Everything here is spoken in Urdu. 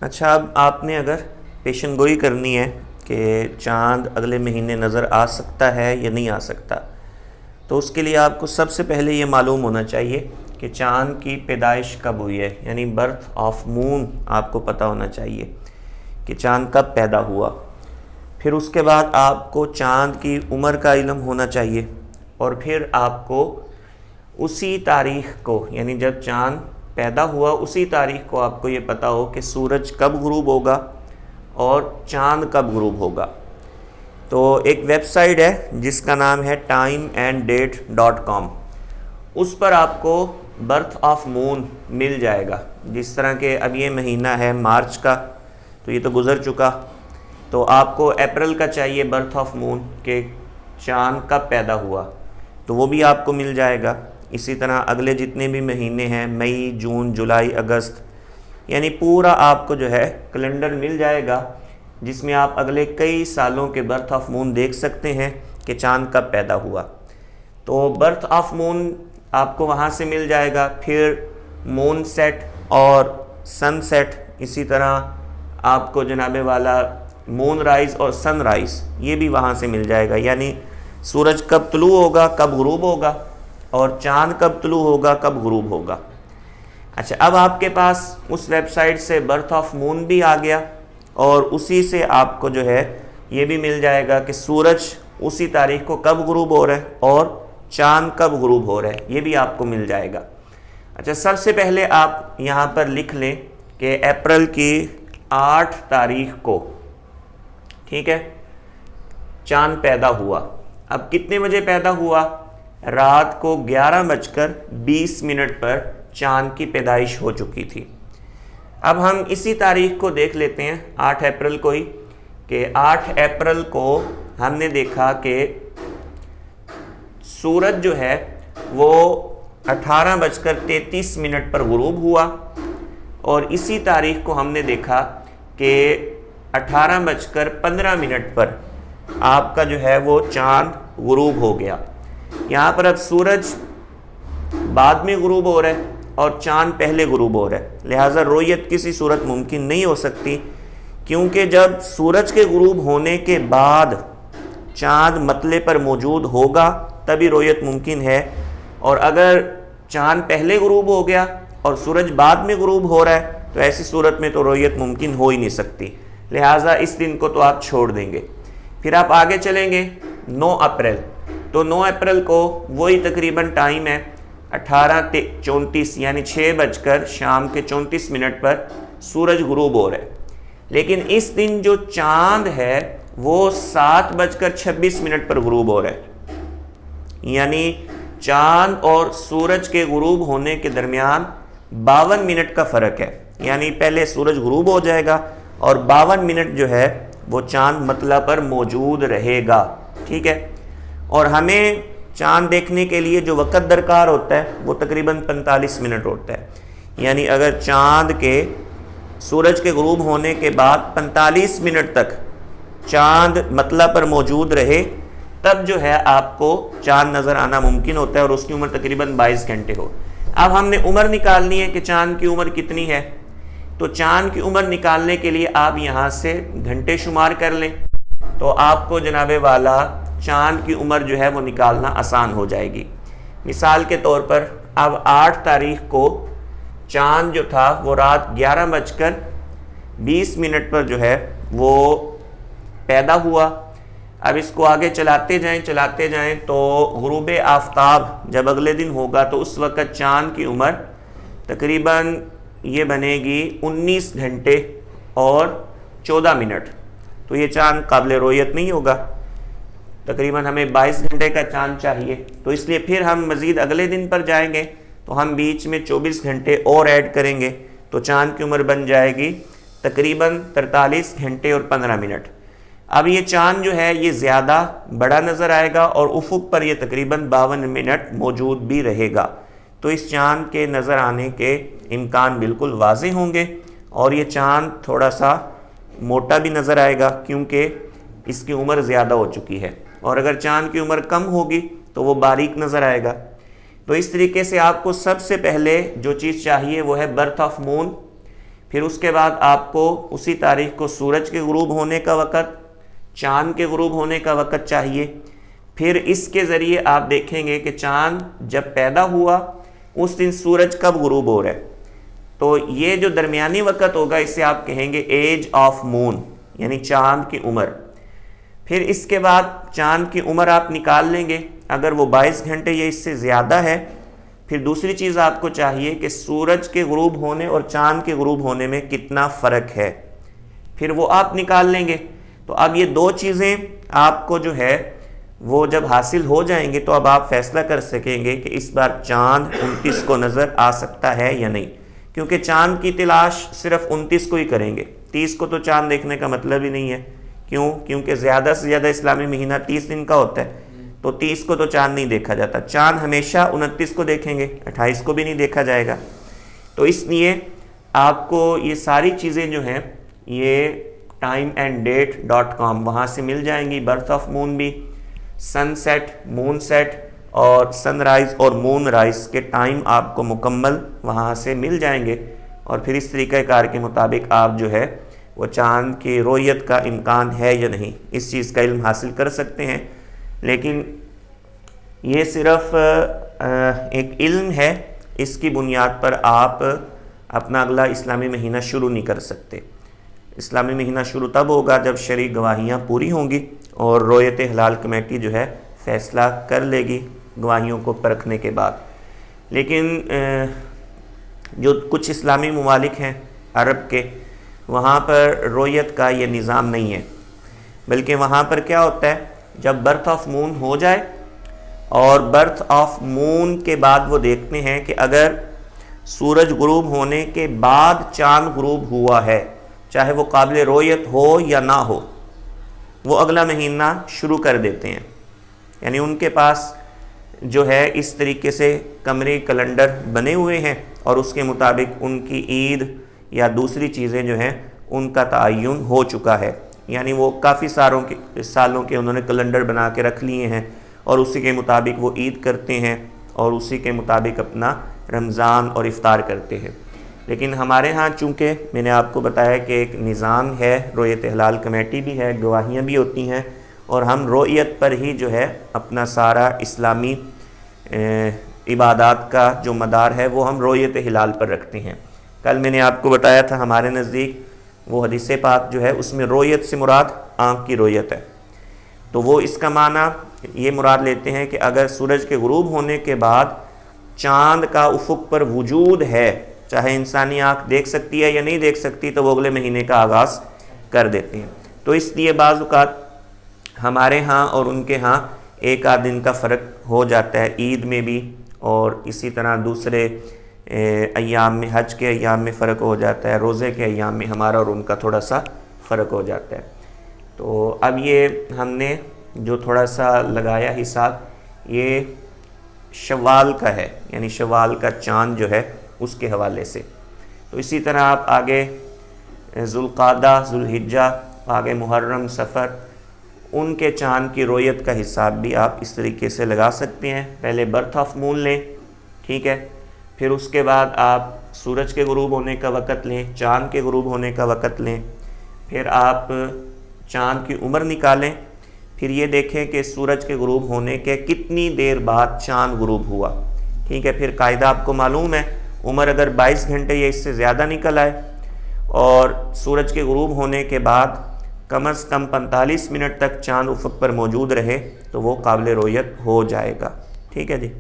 اچھا، اب آپ نے اگر پیشن گوئی کرنی ہے کہ چاند اگلے مہینے نظر آ سکتا ہے یا نہیں آ سکتا، تو اس کے لیے آپ کو سب سے پہلے یہ معلوم ہونا چاہیے کہ چاند کی پیدائش کب ہوئی ہے، یعنی برتھ آف مون آپ کو پتہ ہونا چاہیے کہ چاند کب پیدا ہوا۔ پھر اس کے بعد آپ کو چاند کی عمر کا علم ہونا چاہیے، اور پھر آپ کو اسی تاریخ کو، یعنی جب چاند پیدا ہوا اسی تاریخ کو آپ کو یہ پتہ ہو کہ سورج کب غروب ہوگا اور چاند کب غروب ہوگا۔ تو ایک ویب سائٹ ہے جس کا نام ہے timeanddate.com، اس پر آپ کو برتھ آف مون مل جائے گا۔ جس طرح کہ اب یہ مہینہ ہے مارچ کا، تو یہ تو گزر چکا، تو آپ کو اپریل کا چاہیے برتھ آف مون کہ چاند کب پیدا ہوا، تو وہ بھی آپ کو مل جائے گا۔ اسی طرح اگلے جتنے بھی مہینے ہیں، مئی، جون، جولائی، اگست، یعنی پورا آپ کو جو ہے کیلنڈر مل جائے گا جس میں آپ اگلے کئی سالوں کے برتھ آف مون دیکھ سکتے ہیں کہ چاند کب پیدا ہوا۔ تو برتھ آف مون آپ کو وہاں سے مل جائے گا۔ پھر مون سیٹ اور سن سیٹ، اسی طرح آپ کو جناب والا مون رائز اور سن رائز، یہ بھی وہاں سے مل جائے گا، یعنی سورج کب طلوع ہوگا، کب غروب ہوگا، اور چاند کب طلوع ہوگا، کب غروب ہوگا۔ اچھا، اب آپ کے پاس اس ویب سائٹ سے برتھ آف مون بھی آ گیا، اور اسی سے آپ کو جو ہے یہ بھی مل جائے گا کہ سورج اسی تاریخ کو کب غروب ہو رہا ہے اور چاند کب غروب ہو رہا ہے، یہ بھی آپ کو مل جائے گا۔ اچھا، سب سے پہلے آپ یہاں پر لکھ لیں کہ اپریل کی 8 تاریخ کو، ٹھیک ہے، چاند پیدا ہوا۔ اب کتنے بجے پیدا ہوا؟ رات کو 11:20 پر چاند کی پیدائش ہو چکی تھی۔ اب ہم اسی تاریخ کو دیکھ لیتے ہیں، 8 اپریل کو ہی، کہ 8 اپریل کو ہم نے دیکھا کہ سورج جو ہے وہ 18:33 پر غروب ہوا، اور اسی تاریخ کو ہم نے دیکھا کہ 18:15 پر آپ کا جو ہے وہ چاند غروب ہو گیا۔ یہاں پر اب سورج بعد میں غروب ہو رہا ہے اور چاند پہلے غروب ہو رہا ہے، لہٰذا رویت کسی صورت ممکن نہیں ہو سکتی، کیونکہ جب سورج کے غروب ہونے کے بعد چاند مطلع پر موجود ہوگا تبھی رویت ممکن ہے، اور اگر چاند پہلے غروب ہو گیا اور سورج بعد میں غروب ہو رہا ہے تو ایسی صورت میں تو رویت ممکن ہو ہی نہیں سکتی، لہٰذا اس دن کو تو آپ چھوڑ دیں گے۔ پھر آپ آگے چلیں گے 9 اپریل، تو 9 اپریل کو وہی تقریباً ٹائم ہے 18:34، یعنی 6 شام کے 34 پر سورج غروب ہو رہا ہے، لیکن اس دن جو چاند ہے وہ 7:26 پر غروب ہو رہا ہے، یعنی چاند اور سورج کے غروب ہونے کے درمیان 52 منٹ کا فرق ہے، یعنی پہلے سورج غروب ہو جائے گا اور 52 منٹ جو ہے وہ چاند مطلع پر موجود رہے گا، ٹھیک ہے۔ اور ہمیں چاند دیکھنے کے لیے جو وقت درکار ہوتا ہے وہ تقریباً 45 منٹ ہوتا ہے، یعنی اگر چاند کے سورج کے غروب ہونے کے بعد 45 منٹ تک چاند مطلع پر موجود رہے تب جو ہے آپ کو چاند نظر آنا ممکن ہوتا ہے، اور اس کی عمر تقریباً 22 گھنٹے ہو۔ اب ہم نے عمر نکالنی ہے کہ چاند کی عمر کتنی ہے، تو چاند کی عمر نکالنے کے لیے آپ یہاں سے گھنٹے شمار کر لیں، تو آپ کو جناب والا چاند کی عمر جو ہے وہ نکالنا آسان ہو جائے گی۔ مثال کے طور پر اب 8 تاریخ کو چاند جو تھا وہ رات 11:20 پر جو ہے وہ پیدا ہوا۔ اب اس کو آگے چلاتے جائیں تو غروب آفتاب جب اگلے دن ہوگا تو اس وقت چاند کی عمر تقریباً یہ بنے گی 19 گھنٹے اور 14 منٹ، تو یہ چاند قابل رویت نہیں ہوگا، تقریباً ہمیں 22 گھنٹے کا چاند چاہیے، تو اس لیے پھر ہم مزید اگلے دن پر جائیں گے تو ہم بیچ میں 24 گھنٹے اور ایڈ کریں گے، تو چاند کی عمر بن جائے گی تقریباً 43 گھنٹے اور 15 منٹ۔ اب یہ چاند جو ہے یہ زیادہ بڑا نظر آئے گا اور افق پر یہ تقریباً 52 منٹ موجود بھی رہے گا، تو اس چاند کے نظر آنے کے امکان بالکل واضح ہوں گے، اور یہ چاند تھوڑا سا موٹا بھی نظر آئے گا کیونکہ اس کی عمر زیادہ ہو چکی ہے، اور اگر چاند کی عمر کم ہوگی تو وہ باریک نظر آئے گا۔ تو اس طریقے سے آپ کو سب سے پہلے جو چیز چاہیے وہ ہے برتھ آف مون، پھر اس کے بعد آپ کو اسی تاریخ کو سورج کے غروب ہونے کا وقت، چاند کے غروب ہونے کا وقت چاہیے۔ پھر اس کے ذریعے آپ دیکھیں گے کہ چاند جب پیدا ہوا اس دن سورج کب غروب ہو رہا ہے، تو یہ جو درمیانی وقت ہوگا اسے آپ کہیں گے ایج آف مون، یعنی چاند کی عمر۔ پھر اس کے بعد چاند کی عمر آپ نکال لیں گے، اگر وہ 22 گھنٹے یا اس سے زیادہ ہے، پھر دوسری چیز آپ کو چاہیے کہ سورج کے غروب ہونے اور چاند کے غروب ہونے میں کتنا فرق ہے، پھر وہ آپ نکال لیں گے۔ تو اب یہ دو چیزیں آپ کو جو ہے وہ جب حاصل ہو جائیں گے تو اب آپ فیصلہ کر سکیں گے کہ اس بار چاند 29 کو نظر آ سکتا ہے یا نہیں، کیونکہ چاند کی تلاش صرف 29 کو ہی کریں گے، 30 کو تو چاند دیکھنے کا مطلب ہی نہیں ہے۔ کیوں؟ کیونکہ زیادہ سے زیادہ اسلامی مہینہ 30 دن کا ہوتا ہے، تو 30 کو تو چاند نہیں دیکھا جاتا، چاند ہمیشہ 29 کو دیکھیں گے، 28 کو بھی نہیں دیکھا جائے گا۔ تو اس لیے آپ کو یہ ساری چیزیں جو ہیں یہ timeanddate.com وہاں سے مل جائیں گی، برتھ آف مون بھی، سن سیٹ، مون سیٹ اور سن رائز اور مون رائز کے ٹائم آپ کو مکمل وہاں سے مل جائیں گے، اور پھر اس طریقہ کار کے مطابق آپ جو ہے وہ چاند کی رؤیت کا امکان ہے یا نہیں اس چیز کا علم حاصل کر سکتے ہیں۔ لیکن یہ صرف ایک علم ہے، اس کی بنیاد پر آپ اپنا اگلا اسلامی مہینہ شروع نہیں کر سکتے۔ اسلامی مہینہ شروع تب ہوگا جب شرعی گواہیاں پوری ہوں گی اور رؤیت ہلال کمیٹی جو ہے فیصلہ کر لے گی گواہیوں کو پرکھنے کے بعد۔ لیکن جو کچھ اسلامی ممالک ہیں عرب کے، وہاں پر رؤیت کا یہ نظام نہیں ہے، بلکہ وہاں پر کیا ہوتا ہے، جب برتھ آف مون ہو جائے اور برتھ آف مون کے بعد وہ دیکھتے ہیں کہ اگر سورج غروب ہونے کے بعد چاند غروب ہوا ہے، چاہے وہ قابل رؤیت ہو یا نہ ہو، وہ اگلا مہینہ شروع کر دیتے ہیں۔ یعنی ان کے پاس جو ہے اس طریقے سے قمری کیلنڈر بنے ہوئے ہیں اور اس کے مطابق ان کی عید یا دوسری چیزیں جو ہیں ان کا تعین ہو چکا ہے، یعنی وہ کافی سالوں کے انہوں نے کیلنڈر بنا کے رکھ لیے ہیں اور اسی کے مطابق وہ عید کرتے ہیں اور اسی کے مطابق اپنا رمضان اور افطار کرتے ہیں۔ لیکن ہمارے ہاں چونکہ میں نے آپ کو بتایا کہ ایک نظام ہے، رؤیت ہلال کمیٹی بھی ہے، گواہیاں بھی ہوتی ہیں، اور ہم رؤیت پر ہی جو ہے اپنا سارا اسلامی عبادات کا جو مدار ہے وہ ہم رؤیت ہلال پر رکھتے ہیں۔ کل میں نے آپ کو بتایا تھا ہمارے نزدیک وہ حدیث پاک جو ہے اس میں رؤیت سے مراد آنکھ کی رؤیت ہے، تو وہ اس کا معنی یہ مراد لیتے ہیں کہ اگر سورج کے غروب ہونے کے بعد چاند کا افق پر وجود ہے، چاہے انسانی آنکھ دیکھ سکتی ہے یا نہیں دیکھ سکتی، تو وہ اگلے مہینے کا آغاز کر دیتے ہیں۔ تو اس لیے بعض اوقات ہمارے ہاں اور ان کے ہاں ایک آدھ دن کا فرق ہو جاتا ہے، عید میں بھی اور اسی طرح دوسرے ایام میں، حج کے ایام میں فرق ہو جاتا ہے، روزے کے ایام میں ہمارا اور ان کا تھوڑا سا فرق ہو جاتا ہے۔ تو اب یہ ہم نے جو تھوڑا سا لگایا حساب یہ شوال کا ہے، یعنی شوال کا چاند جو ہے اس کے حوالے سے۔ تو اسی طرح آپ آگے ذوالقعدہ، ذوالحجہ، آگے محرم، سفر، ان کے چاند کی رؤیت کا حساب بھی آپ اس طریقے سے لگا سکتے ہیں۔ پہلے برتھ آف مون لیں، ٹھیک ہے، پھر اس کے بعد آپ سورج کے غروب ہونے کا وقت لیں، چاند کے غروب ہونے کا وقت لیں، پھر آپ چاند کی عمر نکالیں، پھر یہ دیکھیں کہ سورج کے غروب ہونے کے کتنی دیر بعد چاند غروب ہوا، ٹھیک ہے۔ پھر قاعدہ آپ کو معلوم ہے، عمر اگر 22 گھنٹے یا اس سے زیادہ نکل آئے اور سورج کے غروب ہونے کے بعد کم از کم 45 منٹ تک چاند افق پر موجود رہے تو وہ قابل رؤیت ہو جائے گا، ٹھیک ہے جی۔